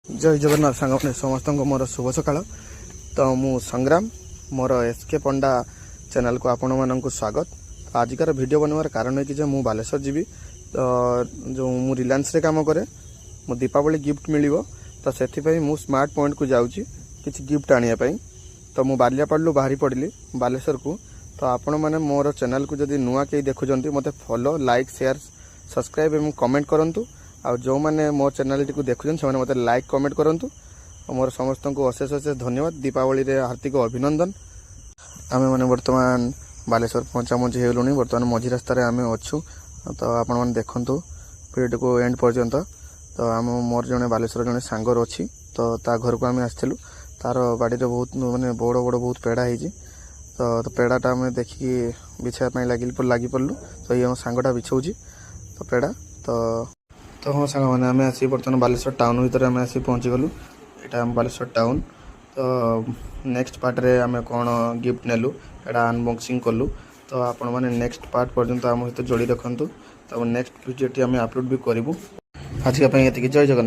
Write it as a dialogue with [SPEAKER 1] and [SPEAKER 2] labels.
[SPEAKER 1] जय जगन्नाथ सांगने समस्त मोर शुभ सकाळ। तो मु संग्राम मोर एसके पंडा चैनल को आपण मानक स्वागत। आजिकार वीडियो बनवार कारण है कि मु बालेश्वर जीवी। तो जो मु रिलायंस रे काम करे मु दीपावली गिफ्ट मिलिबो तो सेथिपई मु स्मार्ट पॉइंट को जाउची किछि गिफ्ट आनिया पई। तो मु बालियापाड़ू बाहरी पड़ली बालेश्वर को। तो आपण माने मोर चैनल को जदि नुआ के देखुचंती मते फॉलो लाइक शेयर सब्सक्राइब एवं कमेंट करंतु। आ जो मैंने मो चैनल टी देखुन से मत लाइक कमेंट करूँ। मोर समस्त को अशेष अशेष धन्यवाद। दीपावली रे हार्दिक अभिनंदन। आम मैंने बर्तमान बालेश्वर पहुँचामुची होलुनी। बर्तमान मझी रास्त आम अच्छू। तो आपण मैंने देखु वीडियो को एंड पर्यंत। तो आम मोर जड़े बालेश्वर जड़े सांगर अच्छी। तो ता घर को आम आसलु। तार बाड़ी बहुत मानने बड़ बड़ बहुत पेड़ा होती। तो पेड़ाटा आम देखिकी बिछाई लगी पड़लु। तो ये सांगटा बिछाऊँ तो पेड़ा। तो हाँ सांग मैंने आम आसी बर्तमान बालेश्वर टाउन भितर आम आसी पहुँची गलु। यहाँ आम बालेश्वर टाउन। तो नेक्स्ट पार्ट रे आम कौन गिफ्ट नेलु एटा अनबॉक्सिंग कलु। तो आपण मैंने नेक्स्ट पार्ट पर्यंत आम सहित जोड़ी रखु। तो नेक्स्ट वीडियो टी आम अपलोड भी करूँ। आज का जय जगन्नाथ।